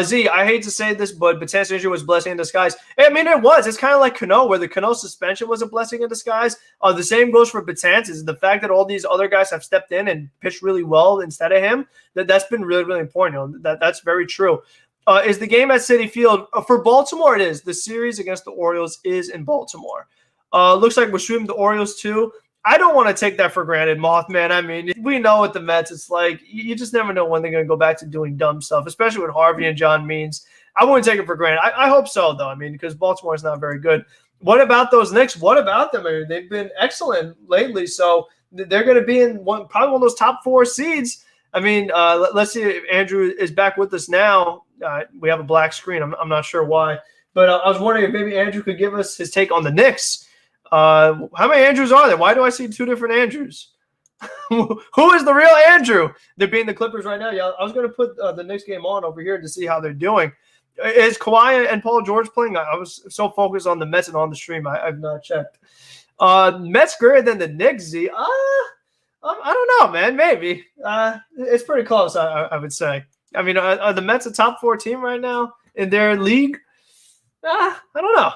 Z, I hate to say this, but Betances' injury was a blessing in disguise. I mean, it was. It's kind of like Cano, where the Cano suspension was a blessing in disguise. The same goes for Betances. The fact that all these other guys have stepped in and pitched really well instead of him, that's been really, really important. That's very true. Is the game at Citi Field? For Baltimore, it is. The series against the Orioles is in Baltimore. Looks like we're sweeping the Orioles too. I don't want to take that for granted, Mothman. I mean, we know with the Mets, it's like you just never know when they're going to go back to doing dumb stuff, especially with Harvey and John Means. I wouldn't take it for granted. I hope so, though. I mean, because Baltimore is not very good. What about those Knicks? What about them? I mean, they've been excellent lately, so they're going to be in probably one of those top 4 seeds. I mean, let's see if Andrew is back with us now. We have a black screen. I'm not sure why. But I was wondering if maybe Andrew could give us his take on the Knicks. How many Andrews are there? Why do I see 2 different Andrews? Who is the real Andrew? They're being the Clippers right now. Yeah, I was going to put the Knicks game on over here to see how they're doing. Is Kawhi and Paul George playing? I was so focused on the Mets and on the stream, I've not checked. Mets greater than the Knicks, Z? I don't know, man. Maybe. It's pretty close, I would say. I mean, are the Mets a top 4 team right now in their league? I don't know.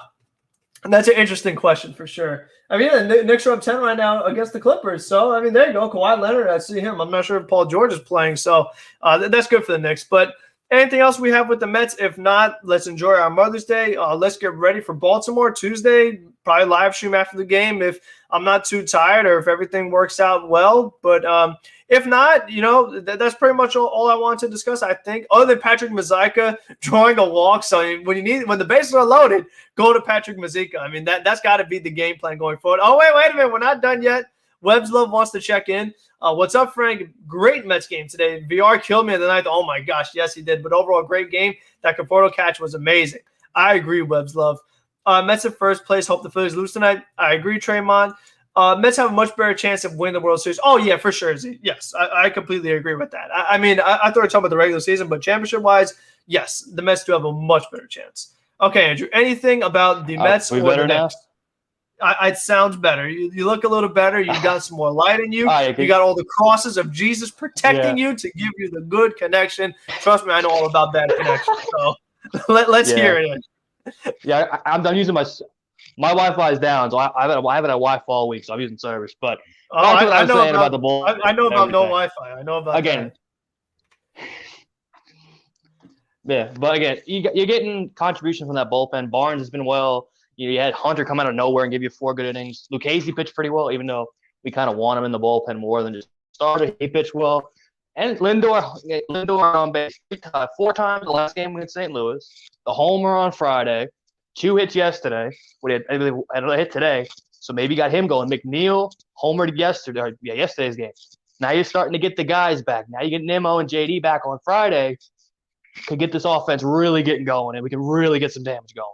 And that's an interesting question for sure. I mean, the Knicks are up 10 right now against the Clippers. So, I mean, there you go. Kawhi Leonard, I see him. I'm not sure if Paul George is playing. So, that's good for the Knicks. But anything else we have with the Mets? If not, let's enjoy our Mother's Day. Let's get ready for Baltimore Tuesday. Probably live stream after the game if I'm not too tired or if everything works out well. But if not, that's pretty much all I wanted to discuss, I think, other than Patrick Mazeika drawing a walk. So when the bases are loaded, go to Patrick Mazeika. I mean, that's got to be the game plan going forward. Oh, wait a minute. We're not done yet. Webbs Love wants to check in. What's up, Frank? Great Mets game today. VR killed me in the ninth. Oh, my gosh. Yes, he did. But overall, great game. That Conforto catch was amazing. I agree, Webbs Love. Mets in first place. Hope the Phillies lose tonight. I agree, Traymond. Mets have a much better chance of winning the World Series. Oh, yeah, for sure. Yes, I completely agree with that. I mean, I thought we were talking about the regular season, but championship-wise, yes, the Mets do have a much better chance. Okay, Andrew, anything about the Mets or the Knicks? It sounds better. You look a little better. You got some more light in you. You got all the crosses of Jesus protecting you to give you the good connection. Trust me, I know all about that connection. So let's hear it. Yeah, I'm using my Wi-Fi is down, so I haven't had Wi-Fi all week, so I'm using service. But I know about the bull. I know about no Wi-Fi. I know about again. That. Yeah, but again, you're getting contribution from that bullpen. Barnes has been well. You had Hunter come out of nowhere and give you 4 good innings. Lucchesi pitched pretty well, even though we kind of want him in the bullpen more than just starter. He pitched well. And Lindor on base 4 times the last game against St. Louis. The homer on Friday. 2 hits yesterday. I believe had a hit today. So maybe got him going. McNeil homered yesterday's game. Now you're starting to get the guys back. Now you get Nimmo and JD back on Friday. Could get this offense really getting going, and we can really get some damage going.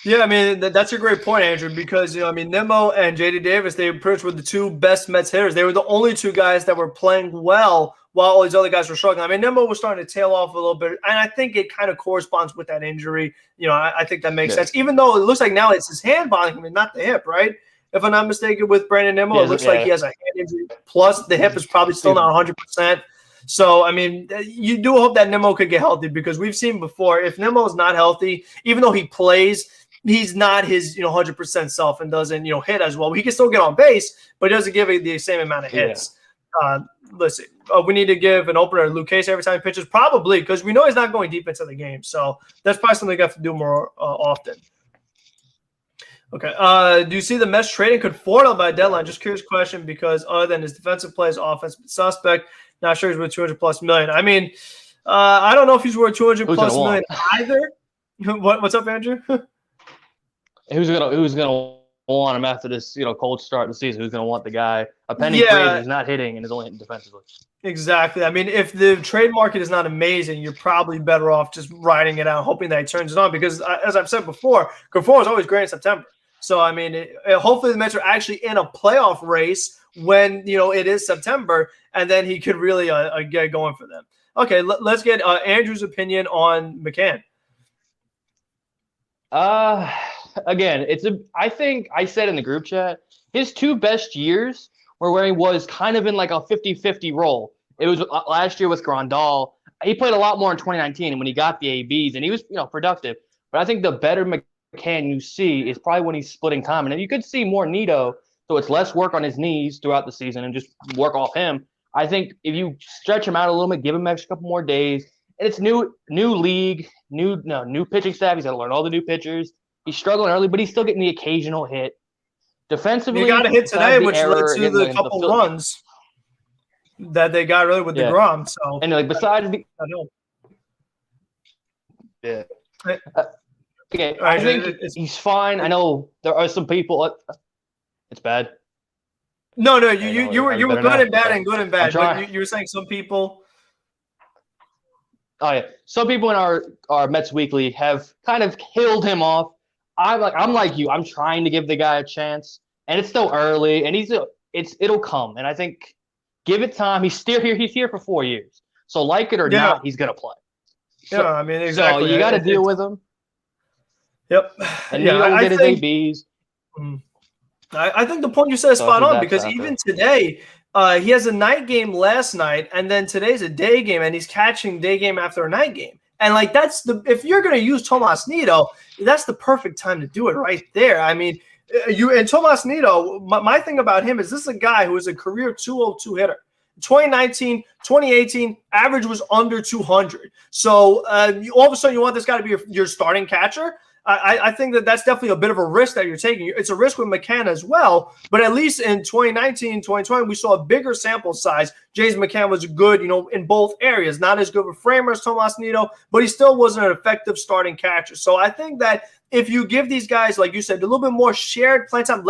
Yeah, I mean, that's a great point, Andrew, because, Nimmo and J.D. Davis, they pretty much were the 2 best Mets hitters. They were the only 2 guys that were playing well while all these other guys were struggling. I mean, Nimmo was starting to tail off a little bit, and I think it kind of corresponds with that injury. I think that makes sense, even though it looks like now it's his hand bothering him and not the hip, right? If I'm not mistaken, with Brandon Nimmo, it looks like he has a hand injury, plus the hip is probably still not 100%. So, I mean, you do hope that Nimmo could get healthy, because we've seen before, if Nimmo is not healthy, even though he plays – he's not his 100% self and doesn't hit as well. He can still get on base, but he doesn't give it the same amount of hits. Listen, we need to give an opener to Lucchesi every time he pitches, probably, because we know he's not going deep into the game. So that's probably something we have to do more often. Okay. Do you see the Mets trading Conforto by deadline? Just curious question, because other than his defensive plays, offense suspect, not sure he's worth $200+ million. I mean, I don't know if he's worth $200+ million either. What's up, Andrew? Who's gonna want him after this, cold start of the season? Who's gonna want the guy? A penny Frazier who's not hitting and is only hitting defensively. Exactly. I mean, if the trade market is not amazing, you're probably better off just riding it out, hoping that he turns it on. Because as I've said before, Conforto is always great in September. So I mean, hopefully the Mets are actually in a playoff race when it is September, and then he could really get going for them. Okay, let's get Andrew's opinion on McCann. Again, I think I said in the group chat, his 2 best years were where he was kind of in like a 50-50 role. It was last year with Grandal. He played a lot more in 2019 when he got the ABs, and he was productive. But I think the better McCann you see is probably when he's splitting time. And you could see more Nito, so it's less work on his knees throughout the season and just work off him. I think if you stretch him out a little bit, give him an extra couple more days, and it's new league, new pitching staff. He's got to learn all the new pitchers. He's struggling early, but he's still getting the occasional hit. Defensively, he got a hit today, which led to the couple runs that they got really with deGrom. So, and besides the, okay, I think he's fine. I know there are some people. It's bad. No, you were good and bad and good and bad. But you were saying some people. Oh yeah, some people in our Mets Weekly have kind of killed him off. I'm like you. I'm trying to give the guy a chance, and it's still early, and it'll come. And I think give it time. He's still here. He's here for 4 years, so like it or not, he's gonna play. So, I mean, exactly. So you got to deal with him. Yep. And I get his ABs. I think the point you said is spot on, because even today, he has a night game last night, and then today's a day game, and he's catching day game after a night game. And if you're going to use Tomas Nido, that's the perfect time to do it right there. I mean, Tomas Nido, my thing about him is this is a guy who is a career 202 hitter. 2019, 2018, average was under 200. So all of a sudden you want this guy to be your starting catcher. I think that's definitely a bit of a risk that you're taking. It's a risk with McCann as well, but at least in 2019, 2020, we saw a bigger sample size. James McCann was good, in both areas. Not as good of a framer as Tomas Nido, but he still wasn't an effective starting catcher. So I think that if you give these guys, like you said, a little bit more shared playing time,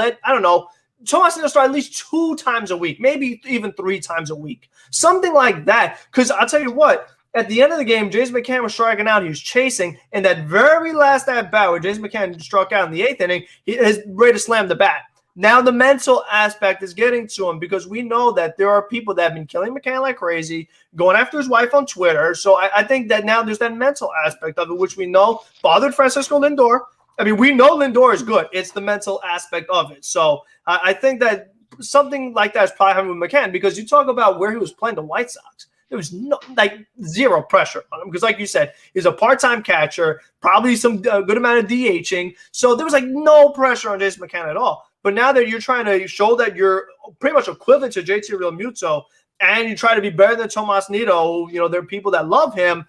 Tomas Nido start at least 2 times a week, maybe even 3 times a week, something like that. Because I'll tell you what, at the end of the game, James McCann was striking out. He was chasing. And that very last at-bat where James McCann struck out in the 8th inning, he is ready to slam the bat. Now the mental aspect is getting to him because we know that there are people that have been killing McCann like crazy, going after his wife on Twitter. So I think that now there's that mental aspect of it, which we know bothered Francisco Lindor. I mean, we know Lindor is good. It's the mental aspect of it. So I think that something like that is probably happening with McCann because you talk about where he was playing the White Sox. There was zero pressure on him because, like you said, he's a part-time catcher, probably some good amount of DHing. So there was no pressure on Jason McCann at all. But now that you're trying to show that you're pretty much equivalent to JT Realmuto and you try to be better than Tomas Nido, there are people that love him,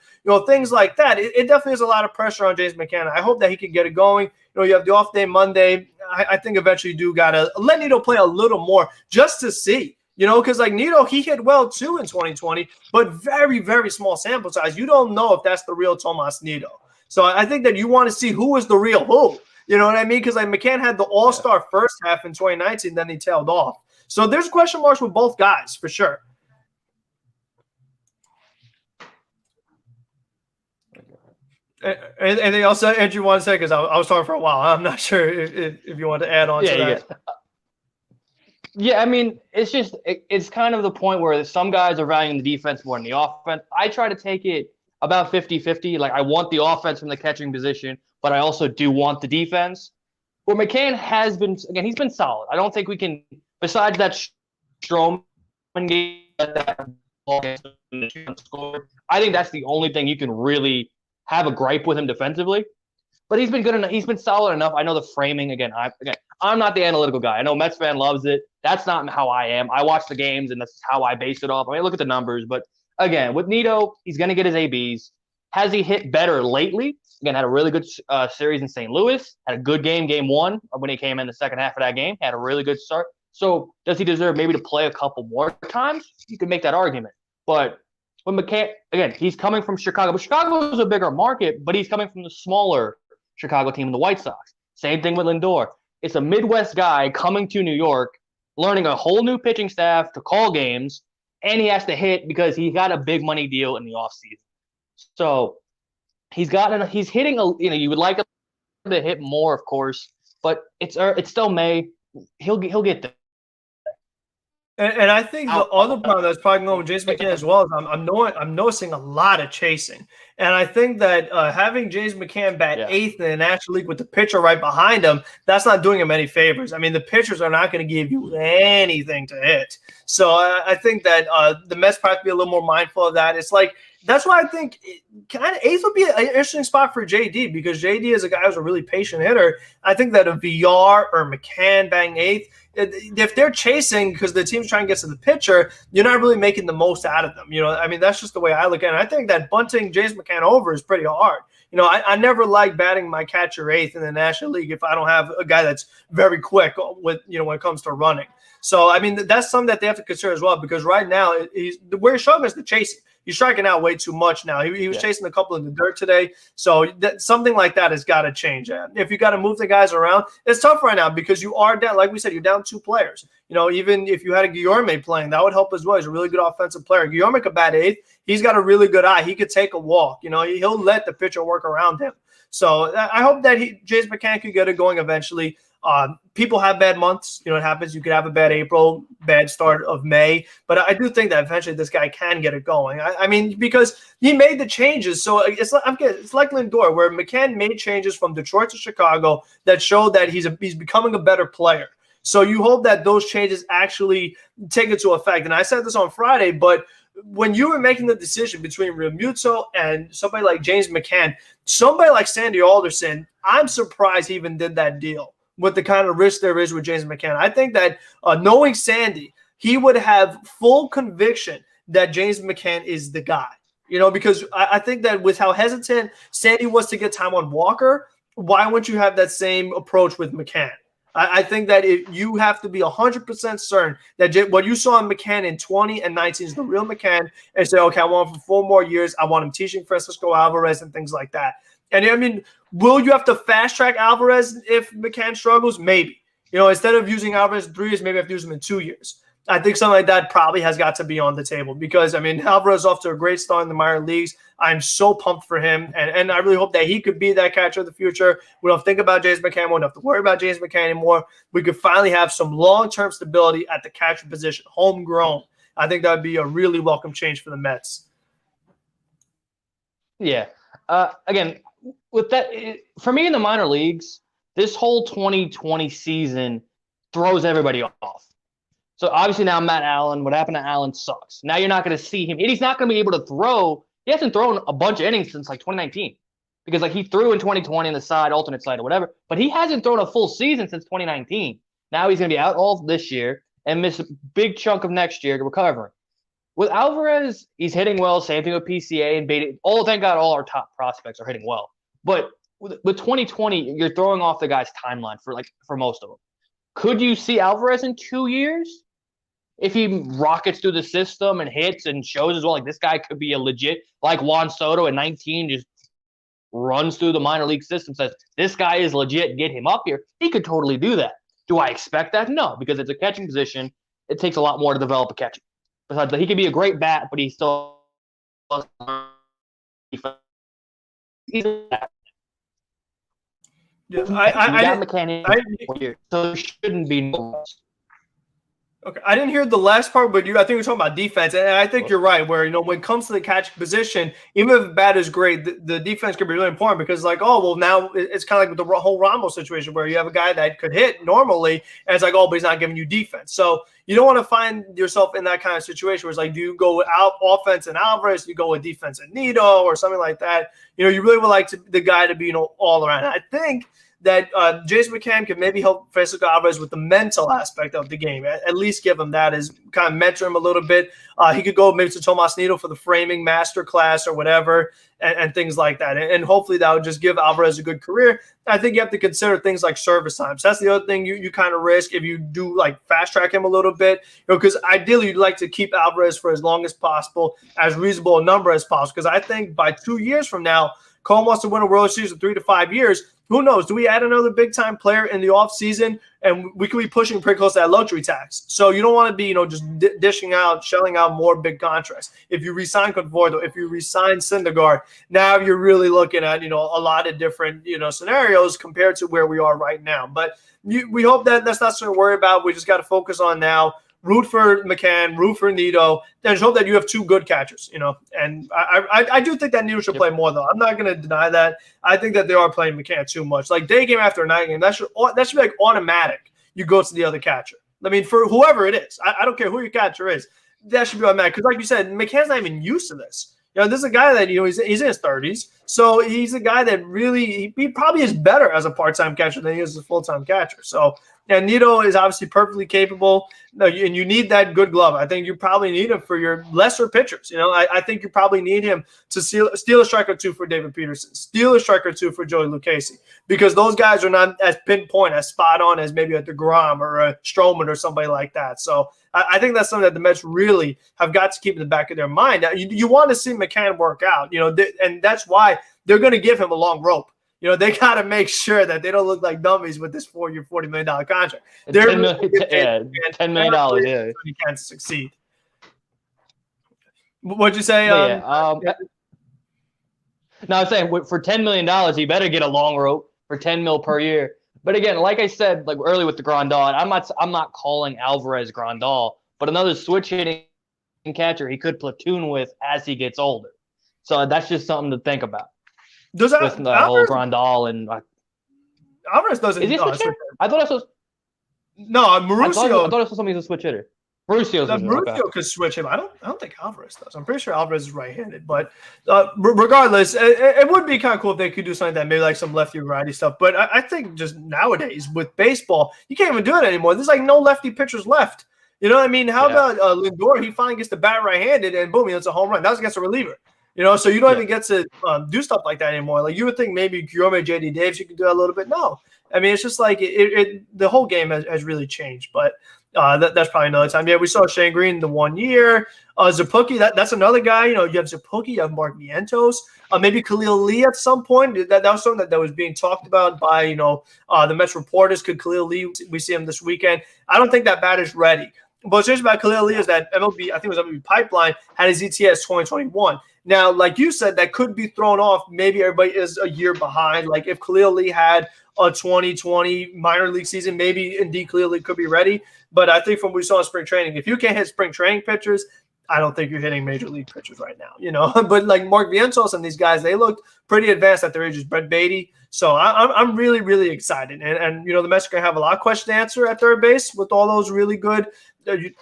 things like that. It definitely is a lot of pressure on James McCann. I hope that he can get it going. You have the off day Monday. I think eventually you do got to let Nido play a little more just to see. Because Nido, he hit well too in 2020, but very, very small sample size. You don't know if that's the real Tomas Nido. So I think that you want to see who is the real who. You know what I mean? Because McCann had the all-star first half in 2019, then he tailed off. So there's question marks with both guys for sure. Anything else, Andrew, you want to say? Because I was talking for a while. I'm not sure if you want to add on to that. Yeah, I mean, it's kind of the point where some guys are valuing the defense more than the offense. I try to take it about 50-50. I want the offense from the catching position, but I also do want the defense. Well, McCann has been, again, he's been solid. I don't think we can, besides that Stroman game, I think that's the only thing you can really have a gripe with him defensively. But he's been good enough. He's been solid enough. I know the framing, again, I'm not the analytical guy. I know Mets fan loves it. That's not how I am. I watch the games, and that's how I base it off. I look at the numbers. But, again, with Nido, he's going to get his ABs. Has he hit better lately? Again, had a really good series in St. Louis. Had a good game 1 when he came in the second half of that game. Had a really good start. So does he deserve maybe to play a couple more times? You can make that argument. But when McCann, again, he's coming from Chicago. But Chicago is a bigger market, but he's coming from the smaller Chicago team, the White Sox. Same thing with Lindor. It's a Midwest guy coming to New York, learning a whole new pitching staff to call games, and he has to hit because he got a big money deal in the offseason. So he's hitting you would like him to hit more, of course, but it's still May. He'll get there. And I think the other part that's probably going with James McCann as well is I'm noticing a lot of chasing. And I think that having James McCann bat 8th in the National League with the pitcher right behind him, that's not doing him any favors. I mean, the pitchers are not going to give you anything to hit. So I think that the Mets probably have to be a little more mindful of that. It's that's why I think kind of 8th would be an interesting spot for JD because JD is a guy who's a really patient hitter. I think that a VR or McCann batting 8th, if they're chasing because the team's trying to get to the pitcher, you're not really making the most out of them. I mean, that's just the way I look at it. I think that bunting James McCann over is pretty hard. I never like batting my catcher 8th in the National League if I don't have a guy that's very quick with, when it comes to running. So, I mean, that's something that they have to consider as well because right now where he's struggling is the chasing. He's striking out way too much now. He was chasing a couple in the dirt today. So something like that has got to change. If you got to move the guys around, it's tough right now because you are down. Like we said, you're down 2 players. Even if you had a Guillorme playing, that would help as well. He's a really good offensive player. Guillorme could bat 8th. He's got a really good eye. He could take a walk. He'll let the pitcher work around him. So I hope that James McCann could get it going eventually. People have bad months. It happens. You could have a bad April, bad start of May. But I do think that eventually this guy can get it going. I mean, because he made the changes. So it's like Lindor, where McCann made changes from Detroit to Chicago that showed that he's becoming a better player. So you hope that those changes actually take into effect. And I said this on Friday, but when you were making the decision between Realmuto and somebody like James McCann, somebody like Sandy Alderson, I'm surprised he even did that deal with the kind of risk there is with James McCann. I think that knowing Sandy, he would have full conviction that James McCann is the guy, because I think that with how hesitant Sandy was to get time on Walker, why wouldn't you have that same approach with McCann? I think that you have to be 100% certain that what you saw in McCann in 20 and 19 is the real McCann and say, okay, I want him for 4 more years. I want him teaching Francisco Alvarez and things like that. And I mean, will you have to fast track Alvarez if McCann struggles? Maybe. instead of using Alvarez in 3 years, maybe I have to use him in 2 years. I think something like that probably has got to be on the table because, Alvarez off to a great start in the minor leagues. I'm so pumped for him, and I really hope that he could be that catcher of the future. We don't think about James McCann. We don't have to worry about James McCann anymore. We could finally have some long-term stability at the catcher position, homegrown. I think that would be a really welcome change for the Mets. Yeah. Again, with that, for me in the minor leagues, this whole 2020 season throws everybody off. So obviously now Matt Allen, what happened to Allen sucks. Now you're not going to see him. And he's not going to be able to throw. He hasn't thrown a bunch of innings since 2019 because he threw in 2020 in the alternate side or whatever. But he hasn't thrown a full season since 2019. Now he's going to be out all this year and miss a big chunk of next year recovering. With Alvarez, he's hitting well. Same thing with PCA and Beatty. Thank God all our top prospects are hitting well. But with 2020, you're throwing off the guy's timeline for most of them. Could you see Alvarez in 2 years? If he rockets through the system and hits and shows as well, this guy could be a legit, like Juan Soto at 19, just runs through the minor league system, says, this guy is legit, get him up here. He could totally do that. Do I expect that? No, because it's a catching position. It takes a lot more to develop a catcher. Besides that, he could be a great bat, but he's still so there shouldn't be no. Okay, I didn't hear the last part, but I think you're talking about defense, and I think you're right. Where when it comes to the catching position, even if the bat is great, the defense could be really important because, now it's kind of like the whole Ramos situation where you have a guy that could hit normally, and it's but he's not giving you defense. So you don't want to find yourself in that kind of situation where it's do you go out offense and Alvarez, you go with defense and Nido or something like that. You really would like the guy to be all around. I think that Jason McCann could maybe help Francisco Alvarez with the mental aspect of the game. At least give him that as kind of mentor him a little bit. He could go maybe to Tomas Nido for the framing master class or whatever and things like that. And hopefully that would just give Alvarez a good career. I think you have to consider things like service times. That's the other thing you kind of risk if you do fast track him a little bit. Because ideally you'd like to keep Alvarez for as long as possible, as reasonable a number as possible. Because I think by 2 years from now, Cole wants to win a World Series in 3 to 5 years. Who knows? Do we add another big-time player in the offseason? And we could be pushing pretty close to that luxury tax. So you don't want to be, just shelling out more big contracts. If you re-sign Conforto, if you re-sign Syndergaard, now you're really looking at, a lot of different, scenarios compared to where we are right now. But we hope that that's not something to worry about. We just got to focus on now. Root for McCann, root for Nido, and just hope that you have 2 good catchers, And I do think that Nido should play more, though. I'm not going to deny that. I think that they are playing McCann too much. Day game after night game, that should be automatic. You go to the other catcher. For whoever it is. I don't care who your catcher is. That should be automatic. Because like you said, McCann's not even used to this. This is a guy that, he's in his 30s. So he's a guy that really, he probably is better as a part-time catcher than he is as a full-time catcher. So, and Nido is obviously perfectly capable, and you need that good glove. I think you probably need him for your lesser pitchers. I think you probably need him to steal a strike or 2 for David Peterson, steal a strike or 2 for Joey Lucchesi, because those guys are not as pinpoint, as spot on as maybe a deGrom or a Stroman or somebody like that. So I think that's something that the Mets really have got to keep in the back of their mind. Now, you want to see McCann work out, and that's why they're going to give him a long rope. They got to make sure that they don't look like dummies with this 4-year, $40 million contract. They're $10 million, yeah. He can't succeed. What'd you say? No, I'm saying for $10 million, he better get a long rope for $10 million per year. But again, like I said, early with the Grandal, I'm not calling Alvarez Grandal, but another switch hitting catcher he could platoon with as he gets older. So that's just something to think about. Does that with the whole Grandal and Alvarez doesn't? Is he a switch hitter? I thought I was. No, Mauricio. I thought I saw something as a switch hitter. Mauricio could switch him. I don't think Alvarez does. I'm pretty sure Alvarez is right-handed. But regardless, it would be kind of cool if they could do something that maybe some lefty righty stuff. But I think just nowadays with baseball, you can't even do it anymore. There's no lefty pitchers left. You know what I mean? How about Lindor? He finally gets the bat right-handed, and boom, he hits a home run. That was against a reliever. So you don't even get to do stuff like that anymore. You would think maybe Guillaume J.D. Davis, you could do that a little bit. No. It's just the whole game has really changed. But That's probably another time. Yeah, we saw Shane Green the 1 year. Zapuki, that's another guy. You have Zapuki, you have Mark Vientos, maybe Khalil Lee at some point. That was something that was being talked about by the Mets reporters. Could Khalil Lee? We see him this weekend. I don't think that bat is ready. But what's interesting about Khalil Lee is that MLB, I think it was MLB Pipeline, had his ETS 2021. Now, like you said, that could be thrown off. Maybe everybody is a year behind. Like if Khalil Lee had a 2020 minor league season, maybe indeed Khalil Lee could be ready. But I think from what we saw in spring training, if you can't hit spring training pitchers, I don't think you're hitting major league pitchers right now, But like Mark Vientos and these guys, they looked pretty advanced at their ages. Brett Beatty. So I'm really, really excited. And the Mets are going to have a lot of questions to answer at third base with all those really good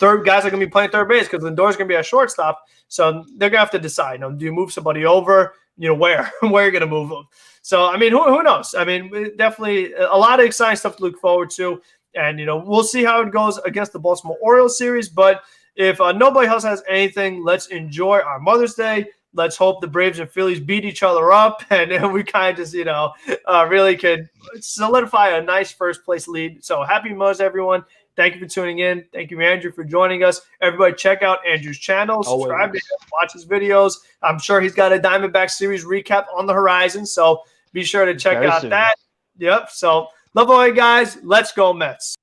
third guys are going to be playing third base because Lindor's going to be a shortstop. So they're going to have to decide, do you move somebody over? Where are you going to move them? So, I mean, who knows? I mean, definitely a lot of exciting stuff to look forward to. And, we'll see how it goes against the Baltimore Orioles series. But if nobody else has anything, let's enjoy our Mother's Day. Let's hope the Braves and Phillies beat each other up. And we kind of just, really could solidify a nice first-place lead. So happy Mother's Day, everyone. Thank you for tuning in. Thank you, Andrew, for joining us. Everybody check out Andrew's channel. Subscribe to him. Watch his videos. I'm sure he's got a Diamondback series recap on the horizon. So be sure to check out that. Yep. So love all you guys. Let's go Mets.